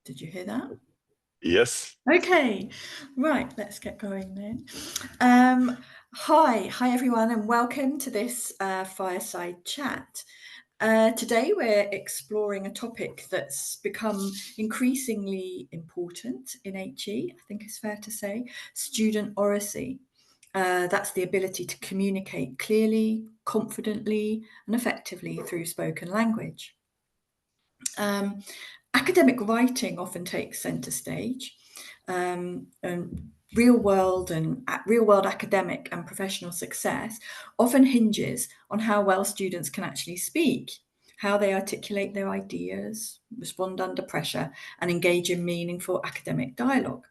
Did you hear that? Yes. Okay, right, let's get going then. Hi everyone, and welcome to this fireside chat. Today we're exploring a topic that's become increasingly important in HE, I think it's fair to say, student oracy. That's the ability to communicate clearly, confidently, and effectively through spoken language. Academic writing often takes centre stage, and real world academic and professional success often hinges on how well students can actually speak, how they articulate their ideas, respond under pressure, and engage in meaningful academic dialogue.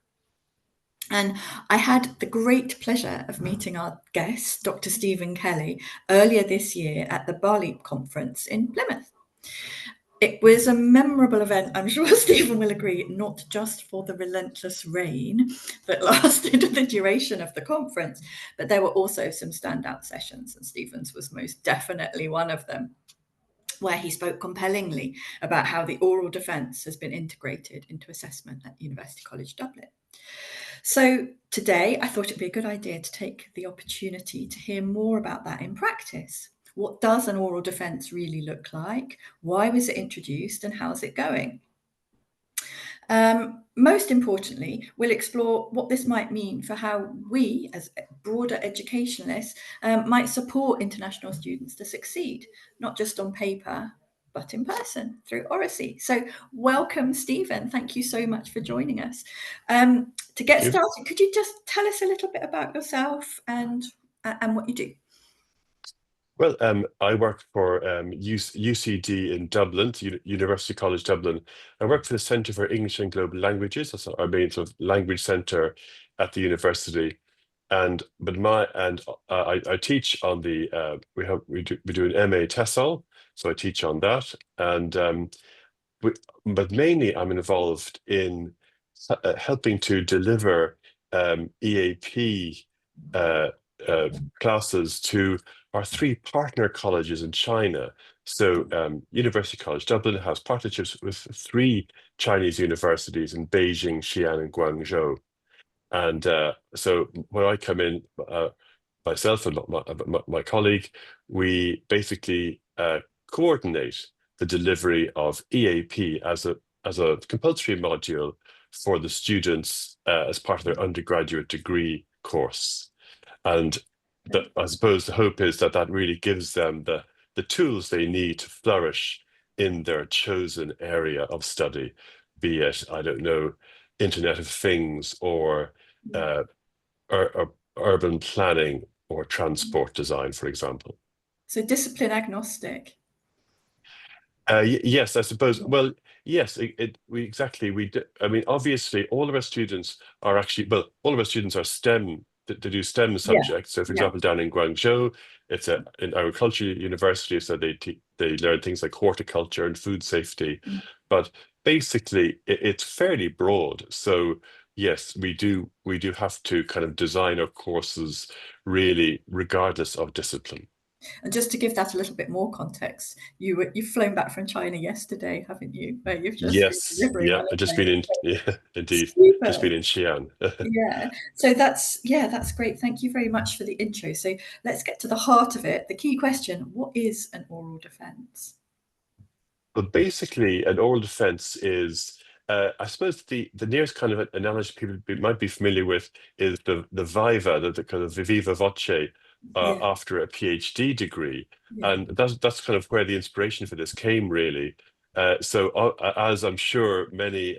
And I had the great pleasure of meeting our guest, Dr. Stephen Kelly, earlier this year at the LEAP conference in Plymouth. It was a memorable event, I'm sure Stephen will agree, not just for the relentless rain that lasted the duration of the conference, but there were also some standout sessions, and Stephen's was most definitely one of them, where he spoke compellingly about how the oral defence has been integrated into assessment at University College Dublin. So today I thought it'd be a good idea to take the opportunity to hear more about that in practice. What does an oral defence really look like? Why was it introduced and how's it going? Most importantly, we'll explore what this might mean for how we, as broader educationalists, might support international students to succeed, not just on paper, but in person through oracy. So welcome, Stephen. Thank you so much for joining us. To get started, could you just tell us a little bit about yourself and what you do? Well, I work for UCD in Dublin, University College Dublin. I work for the Centre for English and Global Languages. That's our main sort of language centre at the university. I teach on the we do an MA TESOL, so I teach on that. But mainly I'm involved in helping to deliver EAP classes to our three partner colleges in China. So University College Dublin has partnerships with three Chinese universities in Beijing, Xi'an, and Guangzhou. And so when I come in, myself and my colleague, we basically coordinate the delivery of EAP as a compulsory module for the students as part of their undergraduate degree course. And I suppose the hope is that that really gives them the tools they need to flourish in their chosen area of study, be it, I don't know, Internet of Things or urban planning or transport design, for example. So discipline agnostic. Yes, I suppose. Well, yes, we do. I mean, obviously, all of our students are actually, well, all of our students are STEM. They do STEM subjects. So, for example, down in Guangzhou, it's an agriculture university, so they learn things like horticulture and food safety. But basically, it's fairly broad. So, yes, we do have to kind of design our courses really regardless of discipline. And just to give that a little bit more context, you've flown back from China yesterday, haven't you? Where you've just been Yes, delivering yeah, one I've of just been those. in, yeah, indeed, just Super. been in Xi'an. Yeah. So that's great. Thank you very much for the intro. So let's get to the heart of it. The key question: what is an oral defence? But basically, an oral defense is, I suppose, the nearest kind of analogy people might be familiar with is the viva, the kind of viva voce Yeah. after a PhD degree, Yeah. and that's kind of where the inspiration for this came, really. As I'm sure many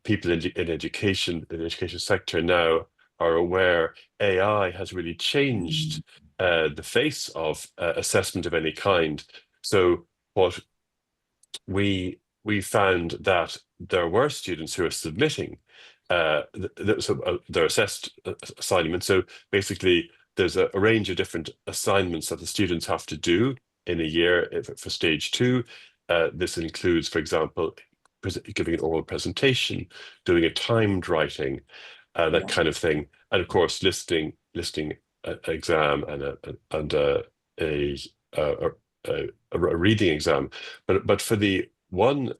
people in education, in the education sector now are aware, AI has really changed the face of assessment of any kind. So what we found that there were students who are submitting their assessed assignments. So basically, there's a range of different assignments that the students have to do in a year for stage two. This includes, for example, giving an oral presentation, doing a timed writing, that kind of thing, and of course, listing an exam and a reading exam. But for the one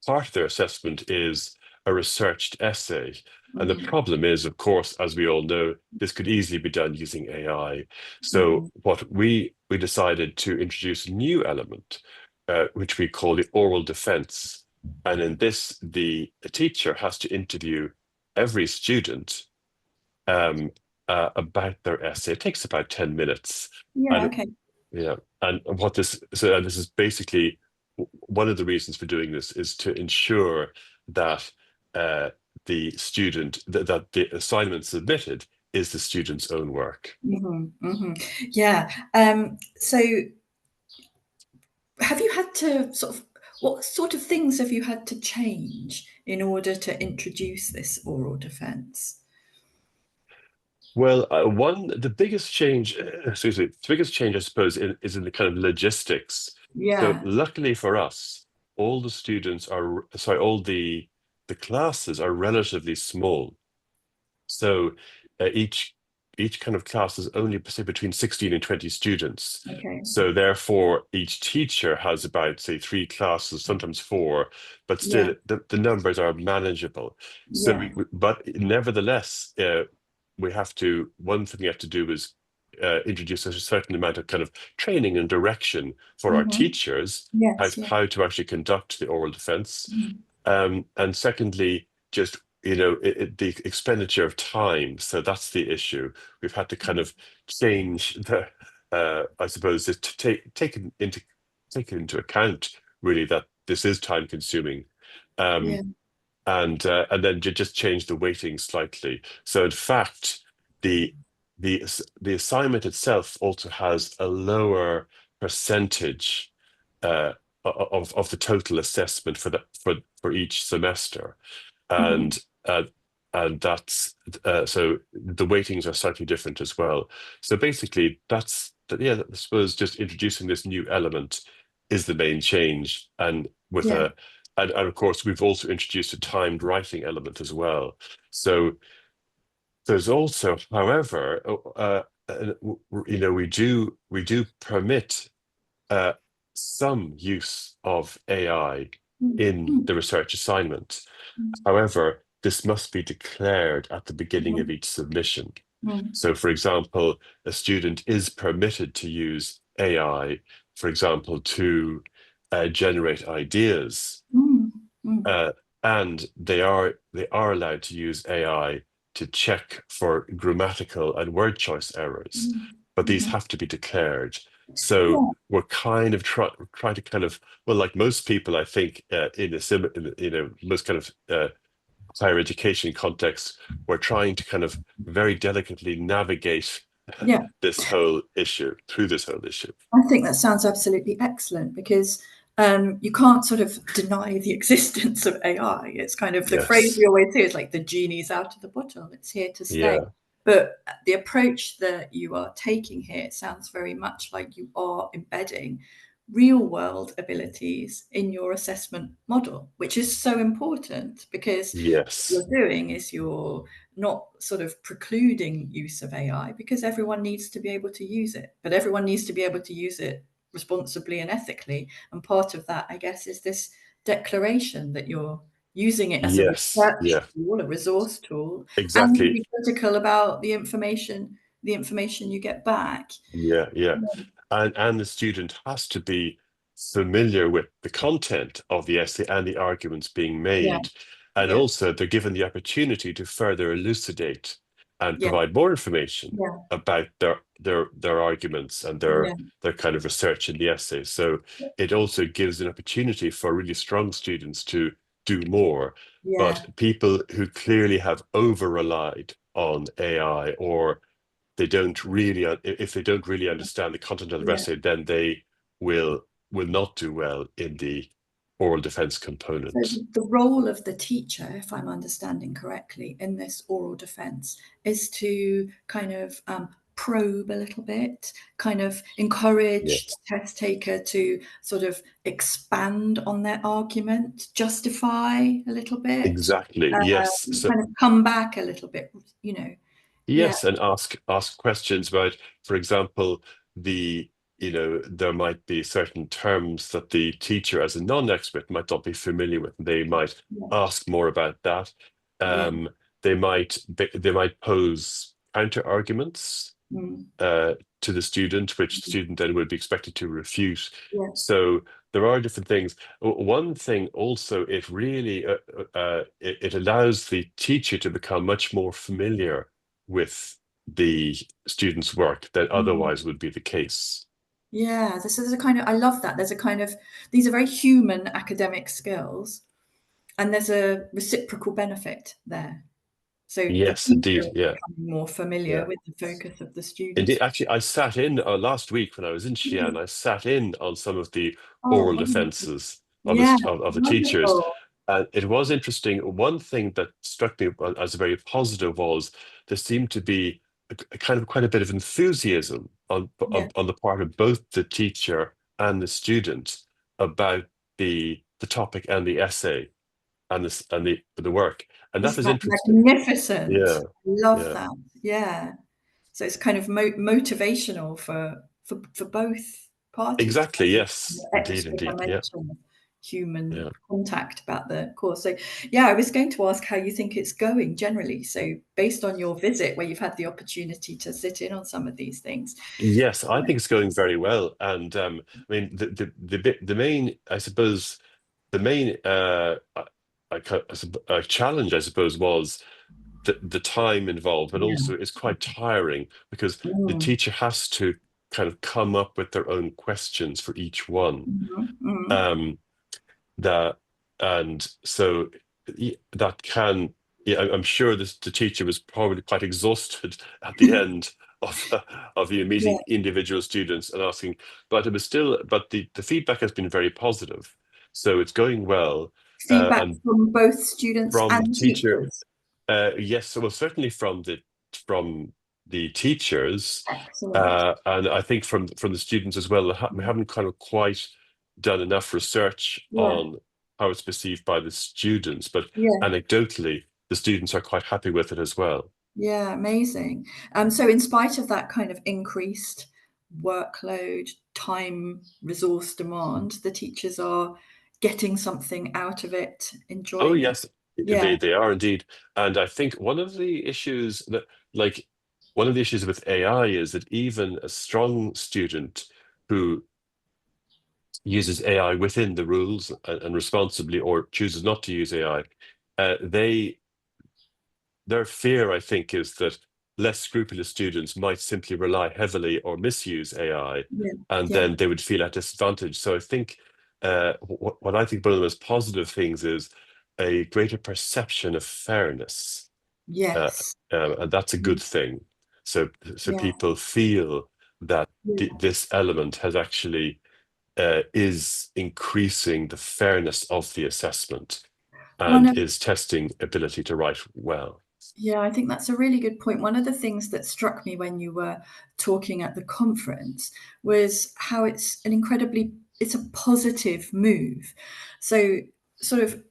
part of their assessment is a researched essay. And the Mhm. problem is, of course, as we all know, this could easily be done using AI. So Mhm. what we decided to introduce a new element, which we call the oral defense. And in this, the teacher has to interview every student about their essay. It takes about 10 minutes. Yeah, And okay. yeah, and what this so and this is basically one of the reasons for doing this is to ensure that uh, the student that the assignment submitted is the student's own work. Mhm, mhm. Yeah. So have you had to what sort of things have you had to change in order to introduce this oral defense? Well, the biggest change, excuse me, the biggest change, I suppose, is in the kind of logistics. So, Yeah. luckily for us, all the students are, sorry, all the classes are relatively small. So each kind of class is only say between 16 and 20 students. Okay. So therefore, each teacher has about say three classes, sometimes four, but Yeah. still the numbers are manageable. So Yeah. but nevertheless, we have to one thing we have to do is introduce a certain amount of kind of training and direction for our Mhm. teachers Yes, yeah. how to actually conduct the oral defense. Mhm. And secondly, just the expenditure of time. So that's the issue. We've had to kind of change the, I suppose, just to take into account really that this is time consuming, um, Yeah. and then just change the weighting slightly. So in fact, the the assignment itself also has a lower percentage uh, of the total assessment for each semester, Mhm. and uh, and that's so the weightings are slightly different as well. So basically, yeah. I suppose just introducing this new element is the main change, and with Yeah. a and of course we've also introduced a timed writing element as well. So there's also, however, we do permit uh, some use of AI Mm. in Mm. the research assignment. Mm. However, this must be declared at the beginning of Mhm. each submission. Mm. So, for example, a student is permitted to use AI, for example, to generate ideas, Mm. Mm. uh, and they are allowed to use AI to check for grammatical and word choice errors, Mm. but these Mhm. have to be declared. So Yeah. we're kind of trying to kind of, well, like most people, I think, most kind of higher education context, we're trying to kind of very delicately navigate Yeah. through this whole issue. I think that sounds absolutely excellent because you can't sort of deny the existence of AI. It's kind of the phrase we Yes. always hear is like the genie's out of the bottle, it's here to stay. Yeah. But the approach that you are taking here sounds very much like you are embedding real world abilities in your assessment model, which is so important because what Yes. you're doing is you're not sort of precluding use of AI because everyone needs to be able to use it, but everyone needs to be able to use it responsibly and ethically. And part of that, I guess, is this declaration that you're using it as a Yes. research Yeah. tool, a resource tool, and to Exactly. be critical about the information you get back. Yeah, yeah. Yeah, And the student has to be familiar with the content of the essay and the arguments being yeah, made. And yeah, also they're given the opportunity to further elucidate and yeah, provide more information yeah, about their arguments and yeah, their kind of research in the essay. So it also gives an opportunity for really strong students to do more. yeah, But people who clearly have over relied on AI, or they don't really if they don't really understand the content of the yeah. essay, then they will will not do well in the oral defense So component. the role of the teacher, if I'm understanding correctly, in this oral defense is to kind of probe a little bit, kind of encourage the Yes, test taker to sort of expand on their argument, justify a little bit, exactly. Yes. So kind of come back a little bit, you know. Yeah, yes, and ask questions about, for example, the there might be certain terms that the teacher, as a non-expert, might not be familiar with. They might Yeah. ask more about that. Yeah. Um, they might pose counter arguments Mm. to the student, which the Mm. student then would be expected to refute. Yeah. So there are different things. One thing also, it really it allows the teacher to become much more familiar with the student's work than Mm. otherwise would be the case. Yeah, this is a kind of, I love that. There's a kind of, these are very human academic skills, and there's a reciprocal benefit there. So the Yes, teacher indeed. is Yeah, becoming more familiar yeah. with the focus of the Indeed, students. actually, I sat in last week when I was in Mm. Xi'an. I sat in on some of the Oh, oral wonderful. defenses of Yeah, of the teachers, wonderful. and it was interesting. One thing that struck me as very positive was there seemed to be a kind of quite a bit of enthusiasm Yeah, on the part of both the teacher and the student about the topic and the essay and the work, and that isn't was that interesting. magnificent? Yeah, I love yeah, that. Yeah. So it's kind of motivational for both parties to exactly. have this kind Yes, of indeed, extra indeed. Yeah, dimension of human yeah. contact about the course. So yeah, I was going to ask how you think it's going generally. So based on your visit, where you've had the opportunity to sit in on some of these things. Yes, I think it's going very well. And I mean, the main, I suppose, the main challenge, I suppose, was the time involved, but Yeah. also it's quite tiring because the Mm. teacher has to kind of come up with their own questions for each one. Mhm. Mhm. Um, that and so that can, yeah, I'm sure the teacher was probably quite exhausted at the end of Yeah. meeting individual students and asking, but it was still, but the feedback has been very positive, so it's going well. Feedback And from both students from the and teacher, teachers. yes, well, certainly from the teachers, Excellent. and I think from the students as well. We haven't kind of quite done enough research Yeah. on how it's perceived by the students, but Yeah. anecdotally, the students are quite happy with it as well. Yeah, amazing. So in spite of that kind of increased workload, time, resource demand, the teachers are getting something out of it, Oh enjoying it. yes, Yeah, they are indeed, and I think like one of the issues with AI is that even a strong student who uses AI within the rules and responsibly, or chooses not to use AI, they their fear, I think, is that less scrupulous students might simply rely heavily or misuse AI, yeah, and yeah, then they would feel at disadvantage. So I think what I think one of the most positive things is a greater perception of fairness, uh, yes, and that's a mm, good thing. So yeah, people feel that yeah. this element has actually is increasing the fairness of the assessment One and of is testing ability to write well. Yeah, I think that's a really good point. One of the things that struck me when you were talking at the conference was how it's a positive move. So sort of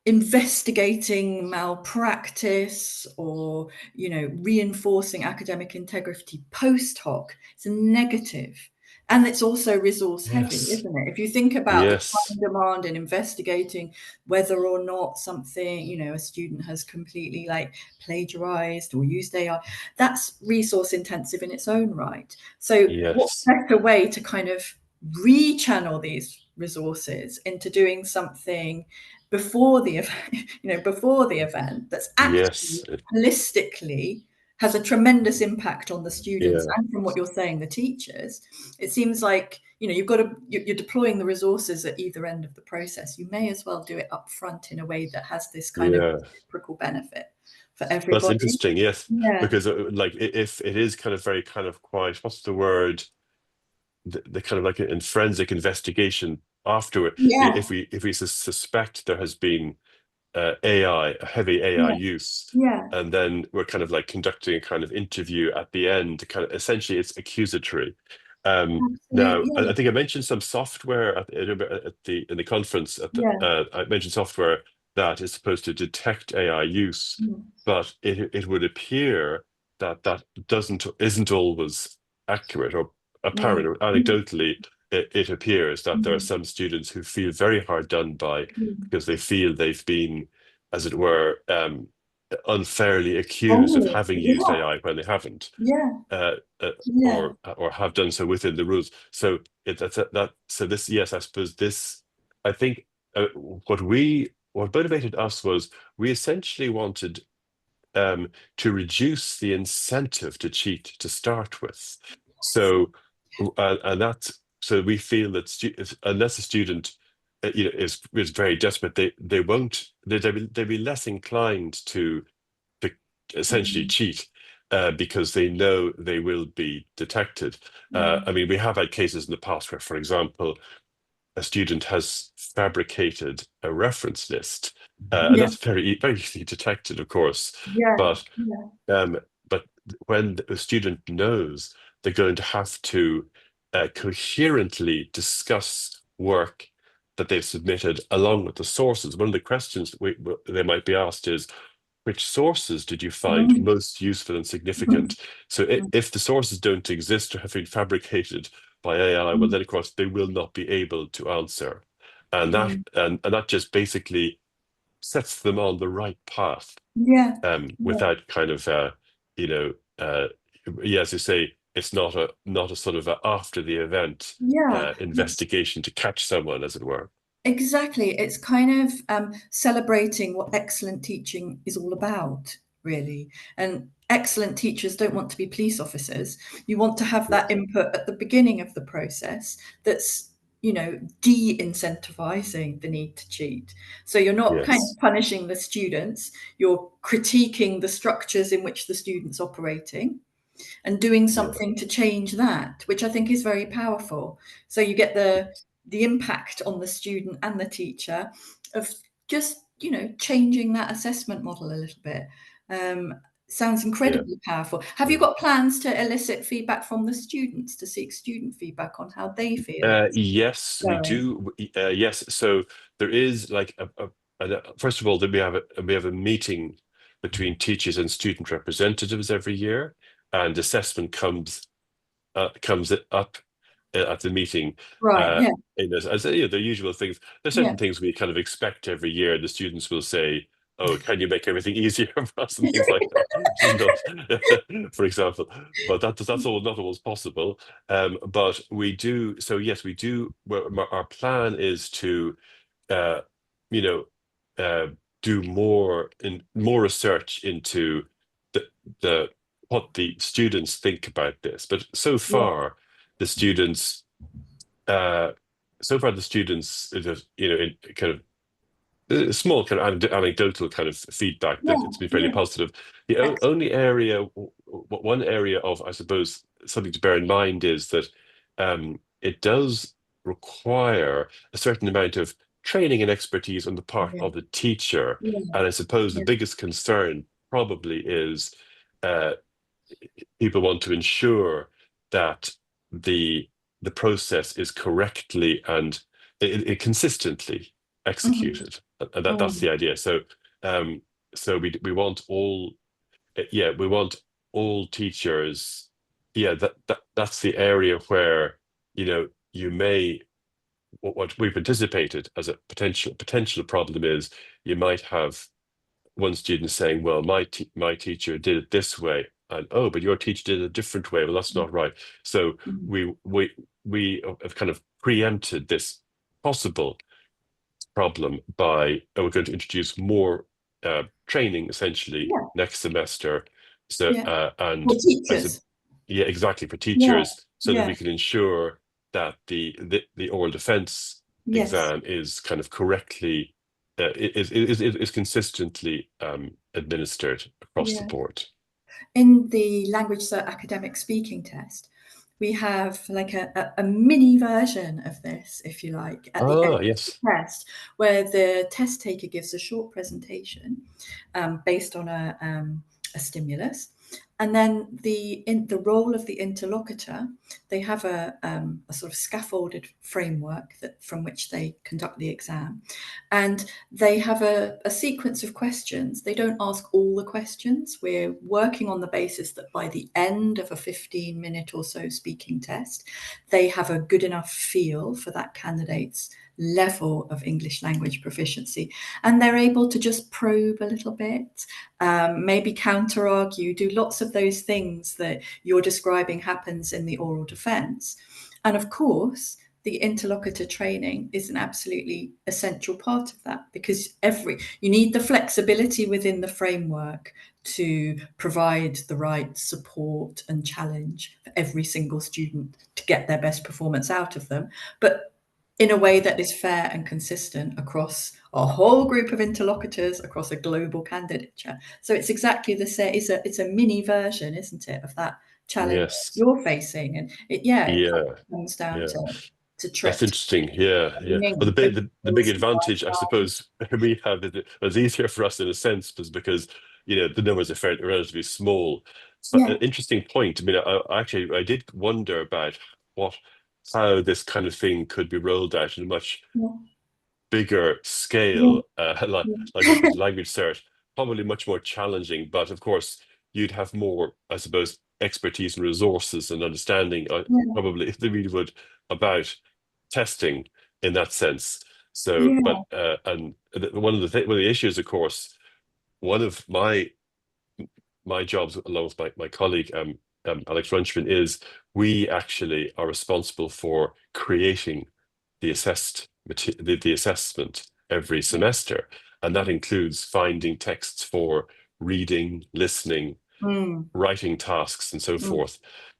investigating malpractice or reinforcing academic integrity post hoc, it's a negative, and it's also resource heavy, Yes. isn't it? If you think about the Yes. time demand in investigating whether or not something, a student has completely like plagiarized or used AI, that's resource intensive in its own right. So what Yes. better way to kind of rechannel these resources into doing something before the event, before the event, that's actually Yes. holistically has a tremendous impact on the students, Yeah. and from what you're saying, the teachers. It seems like you're deploying the resources at either end of the process. You may as well do it up front in a way that has this kind of Yeah. reciprocal benefit for That's everybody. interesting. Yes, Yeah, because like if it is kind of very kind of quite, what's the word? The kind of like in forensic investigation afterward. yeah, If we suspect there has been AI, a heavy AI yeah, use, yeah, and then we're kind of like conducting a kind of interview at the end, kind of essentially it's accusatory. Now, absolutely, I think I mentioned some software at the in the conference. yeah, yeah. I mentioned software that is supposed to detect AI use, Mm. but it would appear that that doesn't isn't always accurate, or Yeah. apparent or anecdotally, it appears that there are Mm. some students who feel very hard done by Mm. because they feel they've been, as it were, unfairly accused of Wrongly. having used Yeah. AI when they haven't, Yeah. uh, uh, Yeah. or have done so within the rules. So that so this, yes, I suppose this, I think what motivated us was we essentially wanted to reduce the incentive to cheat to start with. So, and that's so we feel that unless a student, is very desperate, they won't they'll be less inclined to essentially Mm. cheat. Because they know they will be detected. Mm. I mean, we have had cases in the past where, for example, a student has fabricated a reference list, and Yeah. that's very easily detected, of course. Yeah. But Yeah. um, but when the student knows they're going to have to coherently discuss work that they've submitted along with the sources, one of the questions they might be asked is, which sources did you find Mm. most useful and Mm. significant? So Mm. if the sources don't exist or have been fabricated by AI, well, Mm. then of course they will not be able to answer, and that Mm. and that just basically sets them on the right path, Yeah. Yeah. without kind of you know yeah, as you say, it's not a sort of after the event Yeah. investigation to catch someone, as it were. Exactly. It's kind of celebrating what excellent teaching is all about, really. And excellent teachers don't want to be police officers. You want to have that Yes, input at the beginning of the process that's, de-incentivizing the need to cheat. So you're not kind yes, of punishing the students, you're critiquing the structures in which the student's operating and doing yeah, something to change that, which I think is very powerful. So you get the impact on the student and the teacher of just changing that assessment model a little bit. Sounds yeah. incredibly powerful. Have you Yeah. got plans to elicit feedback from the students, to seek student feedback on how they feel it's Yes, we going? do. Yes, so there is like first of all, then we have a meeting between teachers and student representatives every year, and assessment comes up at the meeting. Right. Uh, Yeah. as the usual things. There's Yeah. certain things we kind of expect every year. The students will say, "Oh, can you make everything easier for us?" and things like that. For example. But that's all not always possible. But we do. So yes, we do. Well, our plan is to, uh, you know, uh, do more research into the the what the students think about this. But Yeah. the students, uh, the students, in kind of small kind of anecdotal kind of feedback Yeah. that it's been fairly Yeah. positive. The only area, one area of, I suppose, something to bear in mind is that it does require a certain amount of training and expertise on the part Yeah. of the teacher. Yeah. And I suppose the Yeah. biggest concern probably is uh, people want to ensure that the the process is correctly and it consistently Mhm. executed, and that's Mm. the idea. So um, we want all, yeah, we want all teachers. Yeah, that's the area where you may, what we've anticipated as a potential problem is you might have one student saying, "Well, my teacher did it this way," and, "Oh, but your teacher did it a different way. Well, that's not right." So Mhm. we have kind of preempted this possible problem by, we're going to introduce more training essentially Yeah. next semester. So Yeah. For and I said, teachers. yeah, exactly, for Yeah. teachers, so that Yeah. we can ensure that the oral defense Yes. exam is kind of correctly, is consistently administered across the Yeah. board. In the LanguageCert academic speaking test, we have like a mini version of this, if you like, at the end Ah, of the yes. test, where the test taker gives a short presentation based on a stimulus. And then the role of the interlocutor, they have a sort of scaffolded framework from which they conduct the exam, and they have a sequence of questions. They don't ask all the questions. We're working on the basis that by the end of a 15-minute or so speaking test, they have a good enough feel for that candidate's level of English language proficiency, and they're able to just probe a little bit, maybe counter argue, do lots of those things that you're describing happens in the oral defense. And of course, the interlocutor training is an absolutely essential part of that, because you need the flexibility within the framework to provide the right support and challenge for every single student to get their best performance out of them, but in a way that is fair and consistent across a whole group of interlocutors across a global candidature. So it's exactly the same. It's a mini version, isn't it, of that challenge Yes. you're facing? And it kind Yeah. of comes down Yeah. to That's trick interesting. Yeah, yeah. Well, training. the big advantage, I suppose, we have is it's easier for us in a sense, is because the numbers are fairly relatively small. But an Yeah, interesting point. I mean, I did wonder about what how this kind of thing could be rolled out in a much yeah, bigger yeah, scale, like this yeah, with language cert, probably much more challenging. But of course, you'd have more, I suppose, expertise and resources and understanding, yeah, probably, if they really would, about testing in that sense. So, yeah. but and one of the issues, of course, one of my jobs along with my colleague Alex Runchman is we actually are responsible for creating the assessment every Yeah. semester, and that Yeah. includes finding texts for reading, listening, Mm, writing tasks, and so mm, forth,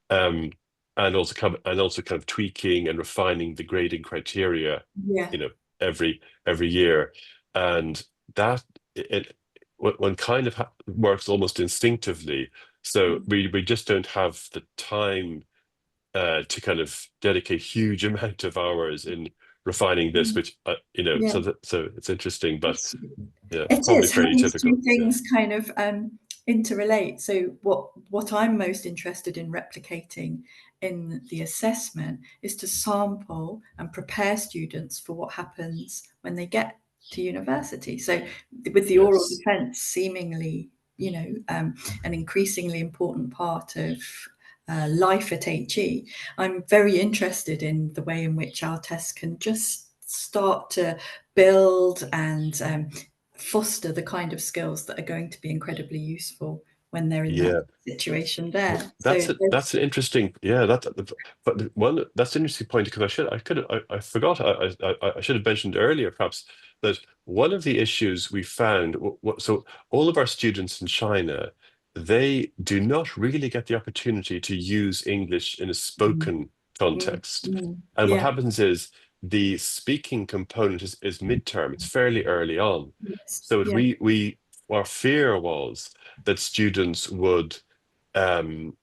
um, and also kind of tweaking and refining the grading criteria, yeah. you know, every year, and that one kind of works almost instinctively. So Mm, we just don't have the time to kind of dedicate huge amount of hours in refining this, mm, which yeah. so it's interesting, but It's, yeah, it probably is how fairly these typical. two Yeah. things kind of interrelate. So what I'm most interested in replicating in the assessment is to sample and prepare students for what happens when they get to university. So with the oral Yes. defense seemingly, an increasingly important part of life at HE, I'm very interested in the way in which our tests can just start to build and foster the kind of skills that are going to be incredibly useful when they're in that Yeah. situation Well, there. So that's an interesting, yeah, but one that's an interesting point, because I forgot, I should have mentioned earlier perhaps that one of the issues we found, so all of our students in China, they do not really get the opportunity to use English in a mm, spoken mm, context. And what yeah, happens is the speaking component is midterm, it's fairly early on. yes, So yeah, our fear was that students would um,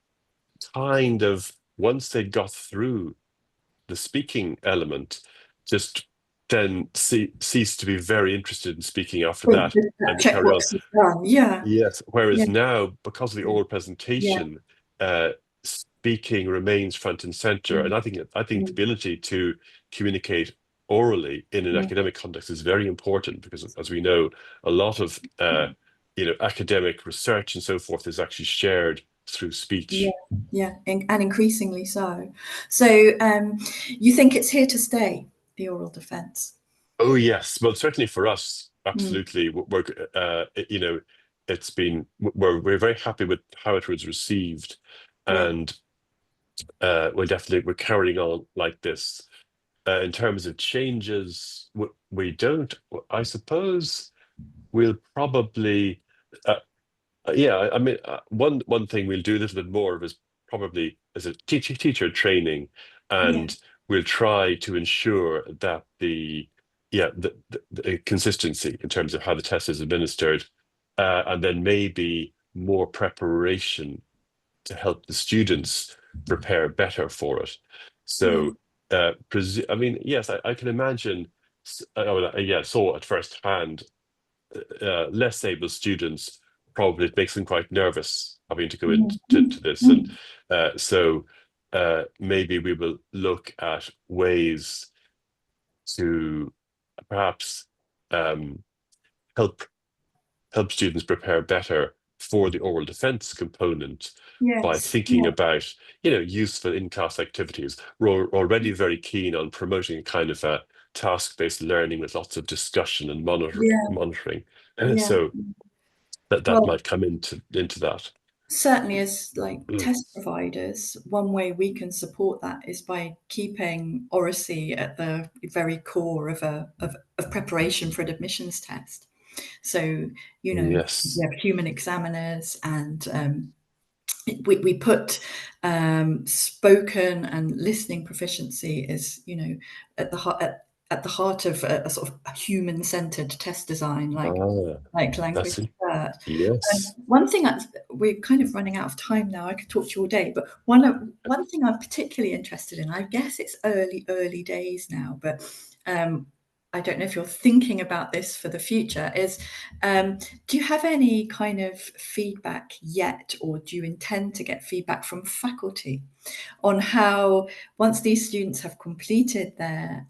kind of, once they got through the speaking element, just then cease to be very interested in speaking after well, that, that and would carry on. checkbox is done. Yeah, Yes, yeah, whereas now, because of the oral yeah, presentation, speaking remains front and center, mm, and I think the mm, ability to communicate orally in an yeah, academic context is very important, because, as we know, a lot of academic research and so forth is actually shared through yeah, speech. yeah, and increasingly so. So you think it's here to stay, the oral defense? Oh yes, well certainly for us, Mm, absolutely. It's been we're very happy with how it was received, yeah, and we're carrying on like this. In terms of changes, we don't. I suppose we'll probably. Uh, yeah, I mean, one thing we'll do a little bit more of is probably as a teacher training, yeah, and we'll try to ensure that the consistency in terms of how the test is administered, and then maybe more preparation to help the students prepare better for it. yeah, So, I mean, yes, I can imagine. Yeah, saw at first hand less able students probably it makes them quite nervous having to go mm, into mm, to this. And mm. so maybe we will look at ways to perhaps um, help students prepare better for the oral defense component by Yes, thinking yeah, about, useful in-class activities. We're already very keen on promoting a kind of a task-based learning with lots of discussion and yeah, monitoring. yeah. So that Well, might come into that. certainly as like Mm. test providers, one way we can support that is by keeping oracy at the very core of preparation for an admissions test. So, we Yes. have human examiners, and we put spoken and listening proficiency is, at the heart at the heart of a sort of a human-centered test design, Ah, like that's it. LANGUAGECERT. Yes. One thing we're kind of running out of time now. I could talk to you all day, but one thing I'm particularly interested in, I guess it's early days now, but I don't know if you're thinking about this for the future, is do you have any kind of feedback yet, or do you intend to get feedback from faculty on how, once these students have completed their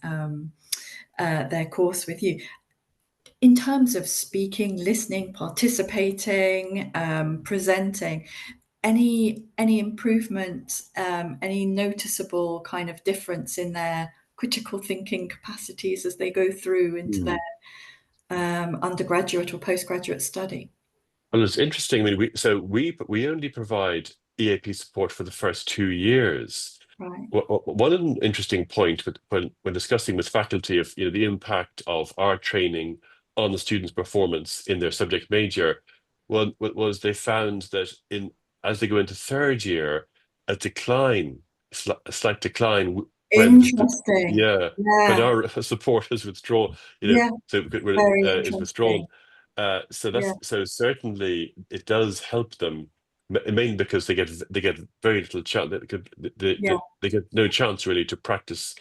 course with you, in terms of speaking, listening, participating, presenting, any improvement, any noticeable kind of difference in their critical thinking capacities as they go through into their Hmm. undergraduate or postgraduate study? Well, it's interesting. I mean, we only provide EAP support for the first 2 years. Right. One interesting point when discussing with faculty of the impact of our training on the students' performance in their subject major, was they found that in as they go into third year, a decline, a slight decline when Interesting. yeah, when Yeah. our support is withdrawn, Yeah. so when it Very is withdrawn. interesting. So Yeah. so certainly it does help them, mainly because they get very little chance. Yeah. They get no chance really to practice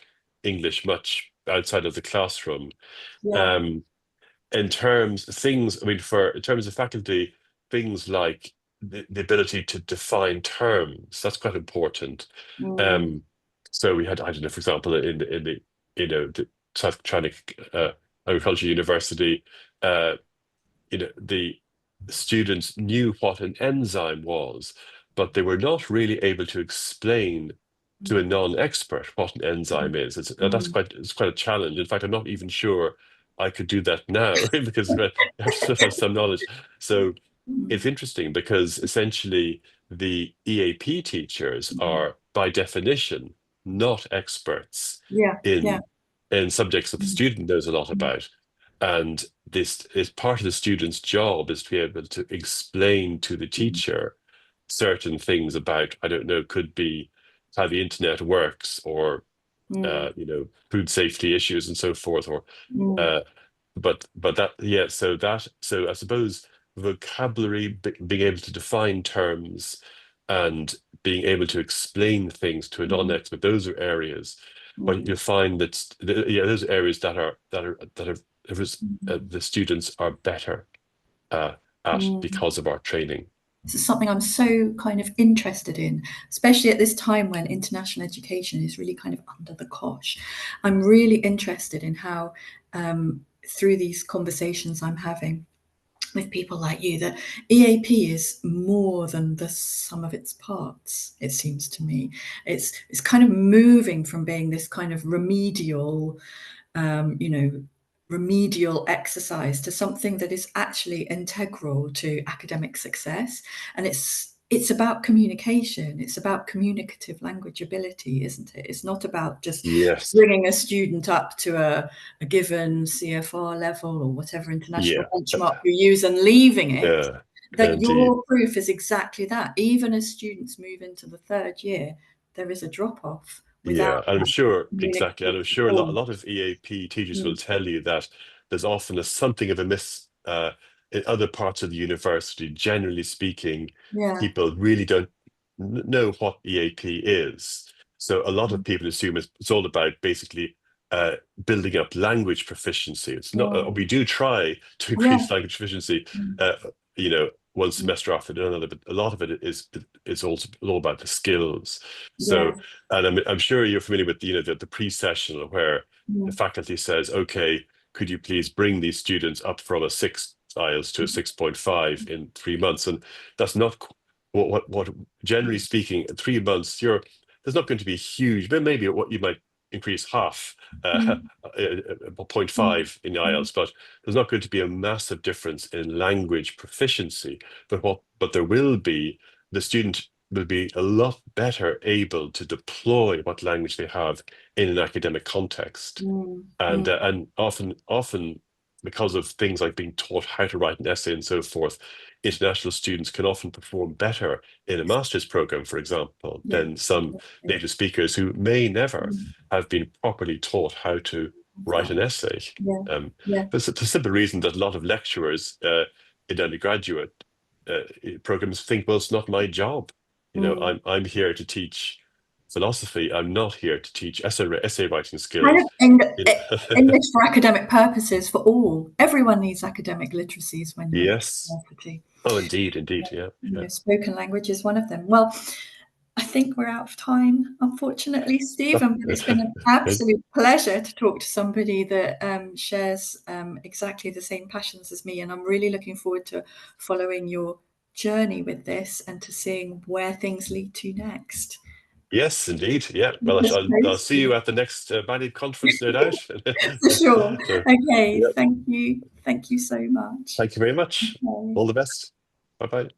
English much outside of the classroom. Yeah. Um, in terms things, I mean, for in terms of faculty, things like the ability to define terms, that's quite important. Mm. Um, so we had, I don't know, for example, in the the South China Agricultural University, uh, the students knew what an enzyme was, but they were not really able to explain to a Mm. non-expert what an enzyme is. Mm. It's quite a challenge. In fact, I'm not even sure I could do that now because I have to have some knowledge. So it's Mm. interesting because essentially the EAP teachers Mm. are by definition not experts Yeah. Yeah. in subjects that the Mm. student knows a lot Mm. about. And this is part of the student's job, is to be able to explain to the Mm. teacher certain things about, I don't know, could be how the internet works, or Mm. food safety issues and so forth, or Mm. uh, but that, yeah, so I suppose vocabulary, being able to define terms and being able to explain things to a Mm. non-expert, those are areas. But Mm. you'll find that yeah, those are areas Mm. the students are better at Mm. because of our training. This is something I'm so kind of interested in, especially at this time when international education is really kind of under the cosh. I'm really interested in how, through these conversations I'm having with people like you, that EAP is more than the sum of its parts. It seems to me it's kind of moving from being this kind of remedial, um, you know, remedial exercise to something that is actually integral to academic success. And it's about communication. It's about communicative language ability, isn't it? It's not about just Yes. bringing a student up to a given CFR level or whatever international Yeah. benchmark you use and leaving it. Yeah. That Indeed. your proof is exactly that. Even as students move into the third year, there is a drop off without Yeah, and I'm that sure, exactly. And communicative I'm sure a support. lot of EAP teachers will Mm. tell you that there's often something of a miss in other parts of the university. Generally speaking, Yeah. people really don't know what EAP is. So a lot of Mm. people assume it's all about basically building up language proficiency. It's not, Mm. we do try to Yeah. increase language proficiency, Mm. uh, you know, one semester after another, but a lot of it is also all about the skills. So, Yeah. and I'm sure you're familiar with the pre-session where the Mm. faculty says, okay, could you please bring these students up from a 6 IELTS to a 6.5 in 3 months? And that's not what generally speaking, in 3 months, there's not going to be huge, but maybe what you might increase half, Mm. 0.5 in the IELTS, but there's not going to be a massive difference in language proficiency. But there will be, the student will be a lot better able to deploy what language they have in an academic context. Mm. And Mm. often because of things like being taught how to write an essay and so forth, international students can often perform better in a master's program, for example, Yeah. than some Exactly. native speakers who may never Mm. have been properly taught how to write an Exactly. essay. Yeah. Um, Yeah. for the simple reason that a lot of lecturers in undergraduate programs think, well, it's not my job. Mm. I'm here to teach philosophy. I'm not here to teach essay writing Kind skills. of You know? English for academic purposes for all. Everyone needs academic literacies when you're at Yes. university. Oh, indeed. Yeah. You Yeah. know, spoken language is one of them. Well, I think we're out of time, unfortunately, Stephen, but it's been an absolute pleasure to talk to somebody that shares exactly the same passions as me. And I'm really looking forward to following your journey with this and to seeing where things lead to next. Yes, indeed. Yeah. Well, Yes, I'll see you at the next Bali conference, no doubt. for sure. So, Okay, yeah. thank you. Thank you so much. Thank you very much. Okay. All the best. Bye bye.